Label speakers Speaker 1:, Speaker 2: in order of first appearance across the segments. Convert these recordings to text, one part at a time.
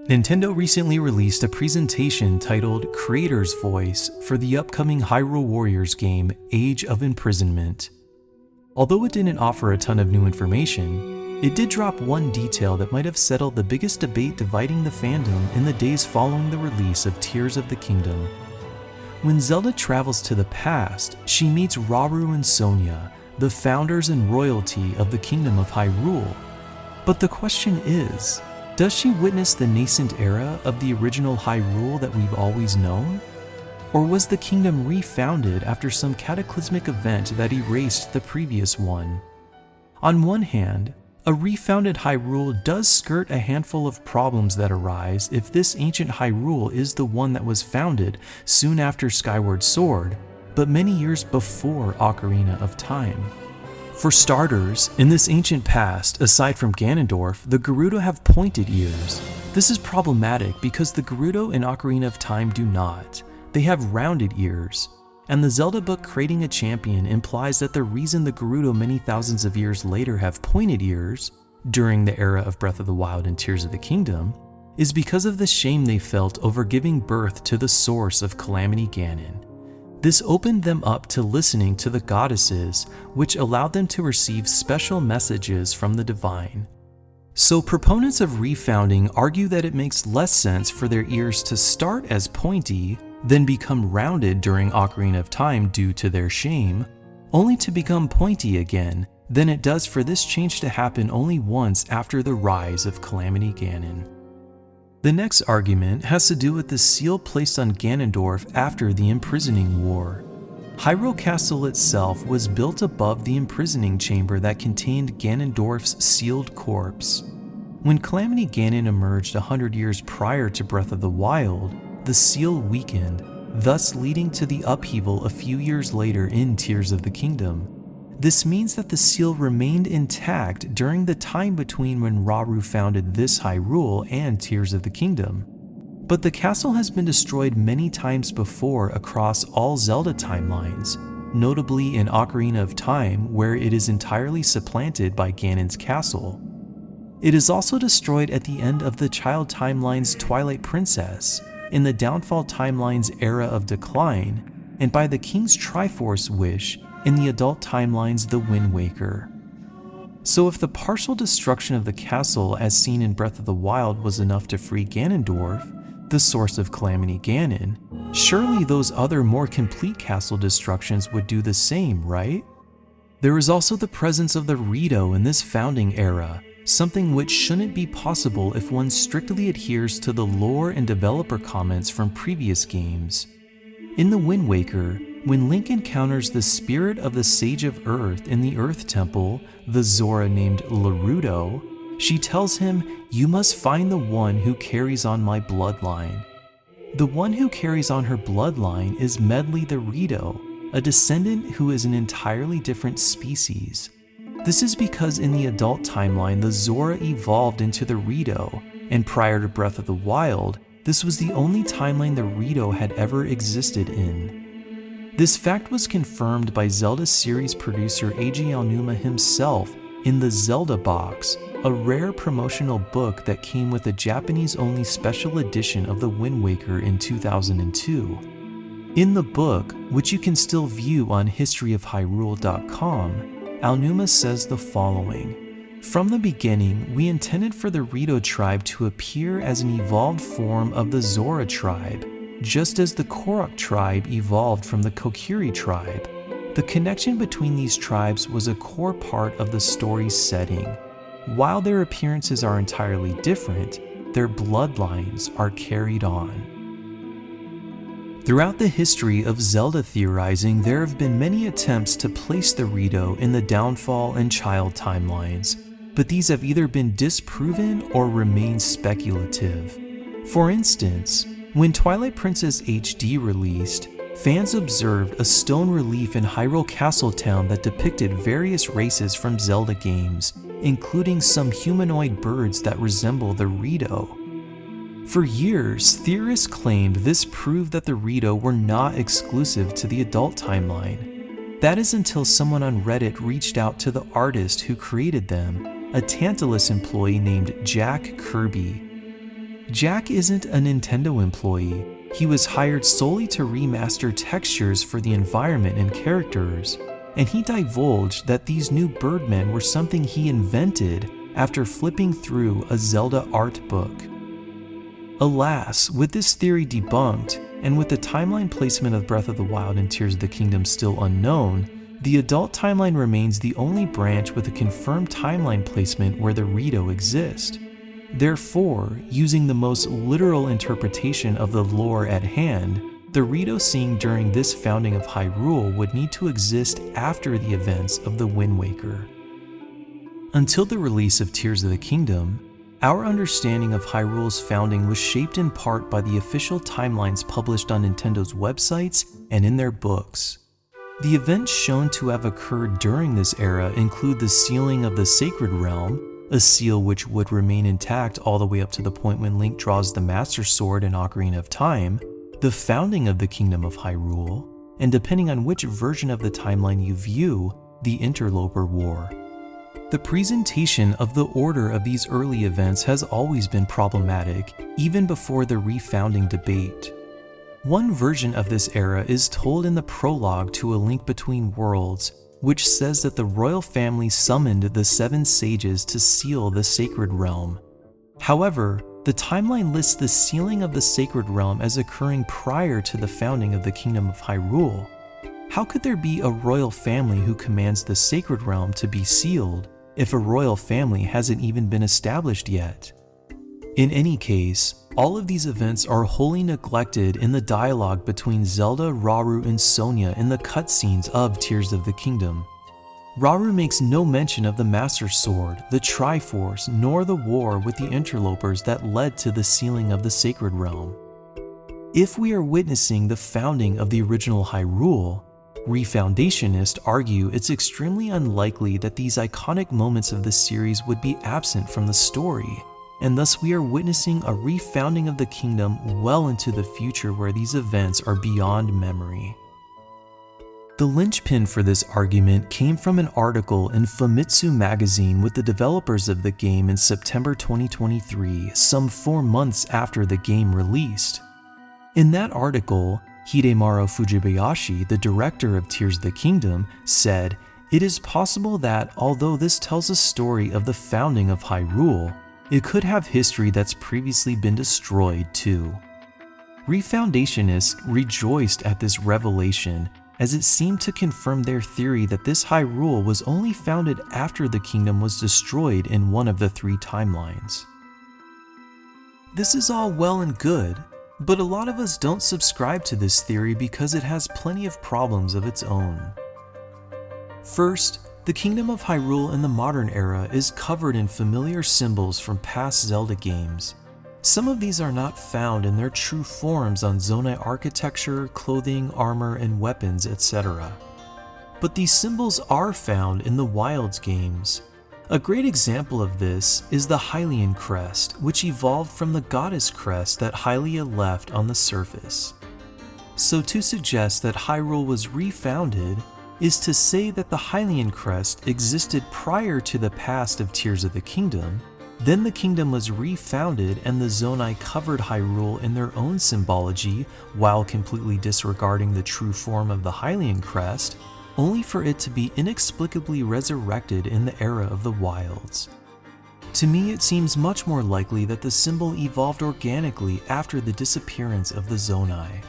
Speaker 1: Nintendo recently released a presentation titled Creator's Voice for the upcoming Hyrule Warriors game Age of Imprisonment. Although it didn't offer a ton of new information, it did drop one detail that might have settled the biggest debate dividing the fandom in the days following the release of Tears of the Kingdom. When Zelda travels to the past, she meets Rauru and Sonia, the founders and royalty of the Kingdom of Hyrule. But the question is, does she witness the nascent era of the original Hyrule that we've always known? Or was the kingdom refounded after some cataclysmic event that erased the previous one? On one hand, a refounded Hyrule does skirt a handful of problems that arise if this ancient Hyrule is the one that was founded soon after Skyward Sword, but many years before Ocarina of Time. For starters, in this ancient past, aside from Ganondorf, the Gerudo have pointed ears. This is problematic because the Gerudo in Ocarina of Time do not. They have rounded ears. And the Zelda book Creating a Champion implies that the reason the Gerudo many thousands of years later have pointed ears, during the era of Breath of the Wild and Tears of the Kingdom, is because of the shame they felt over giving birth to the source of Calamity Ganon. This opened them up to listening to the goddesses, which allowed them to receive special messages from the divine. So proponents of refounding argue that it makes less sense for their ears to start as pointy, then become rounded during Ocarina of Time due to their shame, only to become pointy again, than it does for this change to happen only once after the rise of Calamity Ganon. The next argument has to do with the seal placed on Ganondorf after the imprisoning war. Hyrule Castle itself was built above the imprisoning chamber that contained Ganondorf's sealed corpse. When Calamity Ganon emerged 100 years prior to Breath of the Wild, the seal weakened, thus leading to the upheaval a few years later in Tears of the Kingdom. This means that the seal remained intact during the time between when Rauru founded this Hyrule and Tears of the Kingdom. But the castle has been destroyed many times before across all Zelda timelines, notably in Ocarina of Time, where it is entirely supplanted by Ganon's castle. It is also destroyed at the end of the Child Timeline's Twilight Princess, in the Downfall Timeline's Era of Decline, and by the King's Triforce Wish in the Adult Timeline's The Wind Waker. So if the partial destruction of the castle as seen in Breath of the Wild was enough to free Ganondorf, the source of Calamity Ganon, surely those other more complete castle destructions would do the same, right? There is also the presence of the Rito in this founding era, something which shouldn't be possible if one strictly adheres to the lore and developer comments from previous games. In The Wind Waker, when Link encounters the spirit of the Sage of Earth in the Earth Temple, the Zora named Larudo, she tells him, "You must find the one who carries on my bloodline." The one who carries on her bloodline is Medli the Rito, a descendant who is an entirely different species. This is because in the adult timeline, the Zora evolved into the Rito, and prior to Breath of the Wild, this was the only timeline the Rito had ever existed in. This fact was confirmed by Zelda series producer Eiji Aonuma himself in the Zelda Box, a rare promotional book that came with a Japanese-only special edition of The Wind Waker in 2002. In the book, which you can still view on historyofhyrule.com, Aonuma says the following: "From the beginning, we intended for the Rito tribe to appear as an evolved form of the Zora tribe, just as the Korok tribe evolved from the Kokiri tribe. The connection between these tribes was a core part of the story's setting. While their appearances are entirely different, their bloodlines are carried on." Throughout the history of Zelda theorizing, there have been many attempts to place the Rito in the Downfall and Child timelines, but these have either been disproven or remained speculative. For instance, when Twilight Princess HD released, fans observed a stone relief in Hyrule Castletown that depicted various races from Zelda games, including some humanoid birds that resemble the Rito. For years, theorists claimed this proved that the Rito were not exclusive to the adult timeline. That is until someone on Reddit reached out to the artist who created them, a Tantalus employee named Jack Kirby. Jack isn't a Nintendo employee. He was hired solely to remaster textures for the environment and characters, and he divulged that these new Birdmen were something he invented after flipping through a Zelda art book. Alas, with this theory debunked, and with the timeline placement of Breath of the Wild and Tears of the Kingdom still unknown, the adult timeline remains the only branch with a confirmed timeline placement where the Rito exist. Therefore, using the most literal interpretation of the lore at hand, the Rito seen during this founding of Hyrule would need to exist after the events of the Wind Waker. Until the release of Tears of the Kingdom, our understanding of Hyrule's founding was shaped in part by the official timelines published on Nintendo's websites and in their books. The events shown to have occurred during this era include the sealing of the Sacred Realm, a seal which would remain intact all the way up to the point when Link draws the Master Sword in Ocarina of Time, the founding of the Kingdom of Hyrule, and depending on which version of the timeline you view, the Interloper War. The presentation of the order of these early events has always been problematic, even before the refounding debate. One version of this era is told in the prologue to A Link Between Worlds, which says that the royal family summoned the 7 sages to seal the Sacred Realm. However, the timeline lists the sealing of the Sacred Realm as occurring prior to the founding of the Kingdom of Hyrule. How could there be a royal family who commands the Sacred Realm to be sealed if a royal family hasn't even been established yet? In any case, all of these events are wholly neglected in the dialogue between Zelda, Rauru, and Sonia in the cutscenes of Tears of the Kingdom. Rauru makes no mention of the Master Sword, the Triforce, nor the war with the interlopers that led to the sealing of the Sacred Realm. If we are witnessing the founding of the original Hyrule, Refoundationists argue it's extremely unlikely that these iconic moments of the series would be absent from the story, and thus we are witnessing a refounding of the kingdom well into the future where these events are beyond memory. The linchpin for this argument came from an article in Famitsu magazine with the developers of the game in September 2023, some 4 months after the game released. In that article, Hidemaru Fujibayashi, the director of Tears of the Kingdom, said, "It is possible that, although this tells a story of the founding of Hyrule, it could have history that's previously been destroyed too." Refoundationists rejoiced at this revelation, as it seemed to confirm their theory that this Hyrule was only founded after the kingdom was destroyed in one of the 3 timelines. This is all well and good, but a lot of us don't subscribe to this theory because it has plenty of problems of its own. First, the Kingdom of Hyrule in the modern era is covered in familiar symbols from past Zelda games. Some of these are not found in their true forms on Zonai architecture, clothing, armor, and weapons, etc. But these symbols are found in the Wilds games. A great example of this is the Hylian crest, which evolved from the goddess crest that Hylia left on the surface. So to suggest that Hyrule was refounded is to say that the Hylian crest existed prior to the past of Tears of the Kingdom, then the kingdom was refounded and the Zonai covered Hyrule in their own symbology while completely disregarding the true form of the Hylian crest, only for it to be inexplicably resurrected in the era of the Wilds. To me, it seems much more likely that the symbol evolved organically after the disappearance of the Zonai.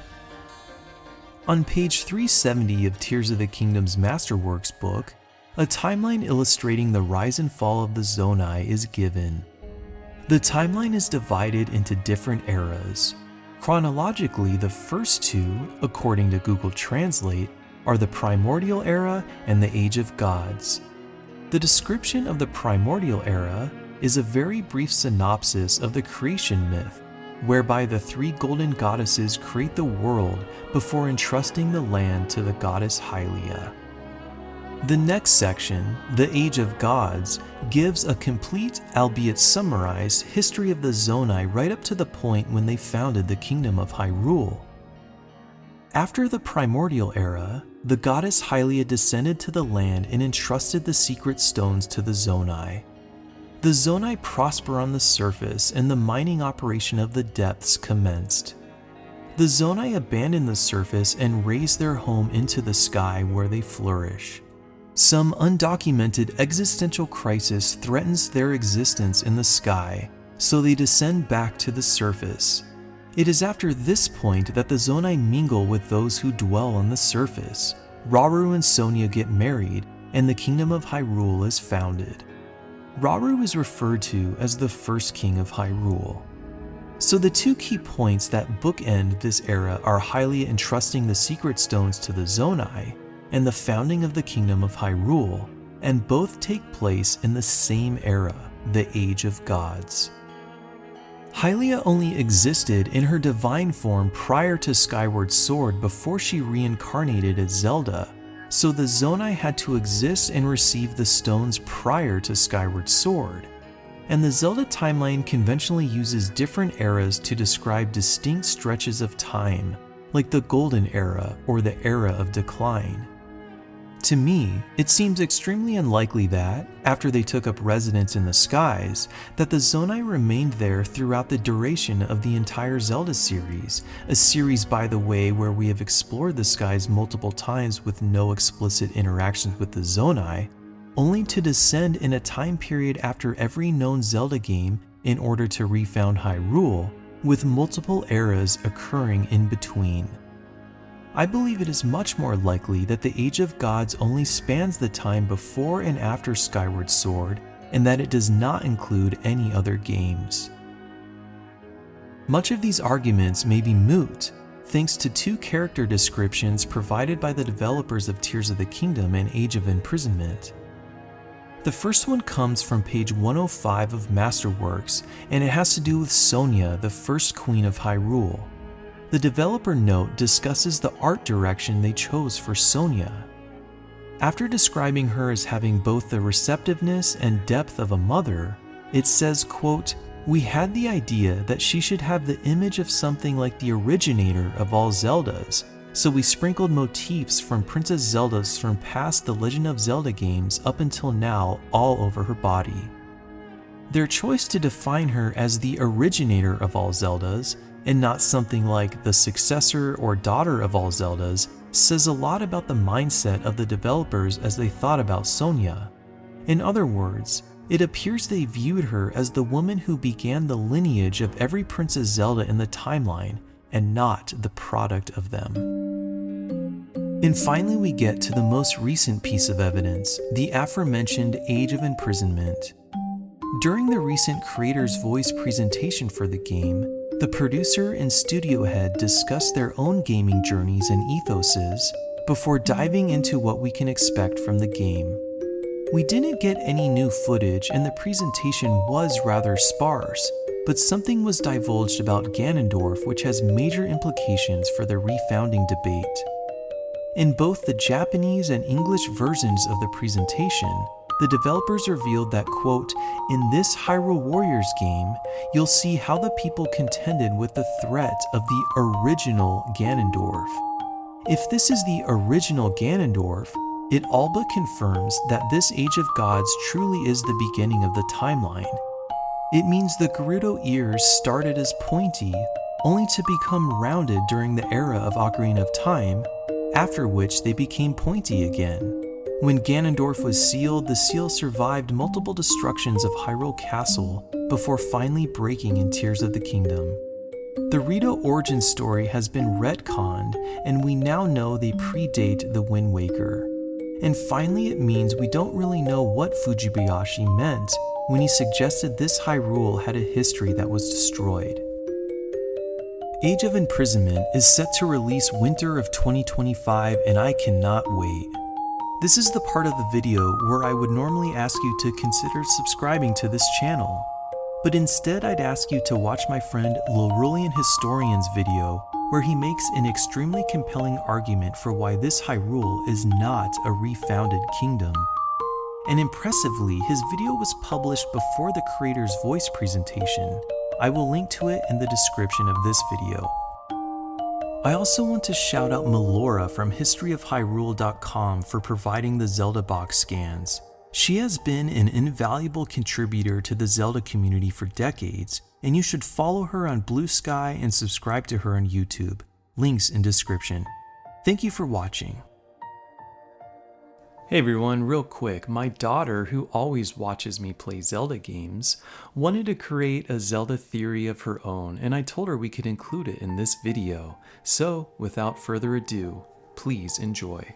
Speaker 1: On page 370 of Tears of the Kingdom's Masterworks book, a timeline illustrating the rise and fall of the Zonai is given. The timeline is divided into different eras. Chronologically, the first 2, according to Google Translate, are the Primordial Era and the Age of Gods. The description of the Primordial Era is a very brief synopsis of the creation myth, whereby the 3 golden goddesses create the world before entrusting the land to the goddess Hylia. The next section, the Age of Gods, gives a complete, albeit summarized, history of the Zonai right up to the point when they founded the Kingdom of Hyrule. After the Primordial Era, the goddess Hylia descended to the land and entrusted the secret stones to the Zonai. The Zonai prosper on the surface and the mining operation of the depths commenced. The Zonai abandon the surface and raise their home into the sky where they flourish. Some undocumented existential crisis threatens their existence in the sky, so they descend back to the surface. It is after this point that the Zonai mingle with those who dwell on the surface. Rauru and Sonia get married, and the Kingdom of Hyrule is founded. Rauru is referred to as the first king of Hyrule. So the two key points that bookend this era are Hylia entrusting the secret stones to the Zonai and the founding of the Kingdom of Hyrule, and both take place in the same era, the Age of Gods. Hylia only existed in her divine form prior to Skyward Sword before she reincarnated as Zelda, so the Zonai had to exist and receive the stones prior to Skyward Sword. And the Zelda timeline conventionally uses different eras to describe distinct stretches of time, like the Golden Era or the Era of Decline. To me, it seems extremely unlikely that, after they took up residence in the skies, that the Zonai remained there throughout the duration of the entire Zelda series, a series, by the way, where we have explored the skies multiple times with no explicit interactions with the Zonai, only to descend in a time period after every known Zelda game in order to refound Hyrule, with multiple eras occurring in between. I believe it is much more likely that the Age of Gods only spans the time before and after Skyward Sword, and that it does not include any other games. Much of these arguments may be moot, thanks to two character descriptions provided by the developers of Tears of the Kingdom and Age of Imprisonment. The first one comes from page 105 of Masterworks, and it has to do with Sonia, the first queen of Hyrule. The developer note discusses the art direction they chose for Sonia. After describing her as having both the receptiveness and depth of a mother, it says, quote, "We had the idea that she should have the image of something like the originator of all Zeldas, so we sprinkled motifs from Princess Zeldas from past the Legend of Zelda games up until now all over her body." Their choice to define her as the originator of all Zeldas, and not something like the successor or daughter of all Zeldas, says a lot about the mindset of the developers as they thought about Sonia. In other words, it appears they viewed her as the woman who began the lineage of every Princess Zelda in the timeline, and not the product of them. And finally we get to the most recent piece of evidence, the aforementioned Age of Imprisonment. During the recent Creator's Voice presentation for the game, the producer and studio head discussed their own gaming journeys and ethoses before diving into what we can expect from the game. We didn't get any new footage and the presentation was rather sparse, but something was divulged about Ganondorf which has major implications for the refounding debate. In both the Japanese and English versions of the presentation, the developers revealed that, quote, "In this Hyrule Warriors game, you'll see how the people contended with the threat of the original Ganondorf. If this is the original Ganondorf, it all but confirms that this Age of Gods truly is the beginning of the timeline. It means the Gerudo ears started as pointy, only to become rounded during the era of Ocarina of Time, after which they became pointy again. When Ganondorf was sealed, the seal survived multiple destructions of Hyrule Castle before finally breaking in Tears of the Kingdom. The Rito origin story has been retconned, and we now know they predate the Wind Waker. And finally, it means we don't really know what Fujibayashi meant when he suggested this Hyrule had a history that was destroyed. Age of Imprisonment is set to release winter of 2025, and I cannot wait. This is the part of the video where I would normally ask you to consider subscribing to this channel, but instead I'd ask you to watch my friend Larulian Historian's video where he makes an extremely compelling argument for why this Hyrule is not a refounded kingdom. And impressively, his video was published before the Creator's Voice presentation. I will link to it in the description of this video. I also want to shout out Melora from historyofhyrule.com for providing the Zelda box scans. She has been an invaluable contributor to the Zelda community for decades, and you should follow her on Blue Sky and subscribe to her on YouTube. Links in description. Thank you for watching. Hey everyone, real quick, my daughter, who always watches me play Zelda games, wanted to create a Zelda theory of her own, and I told her we could include it in this video. So, without further ado, please enjoy.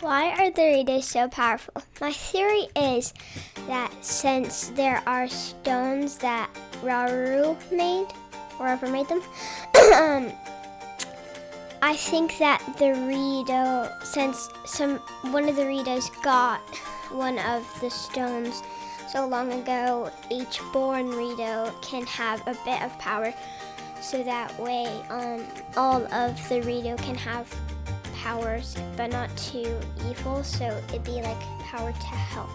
Speaker 2: Why are the Ritos so powerful? My theory is that since there are stones that Rauru made, or whoever made them, I think that the Rito, since one of the Ritos got one of the stones so long ago, each born Rito can have a bit of power, so that way all of the Rito can have powers, but not too evil, so it'd be like power to help.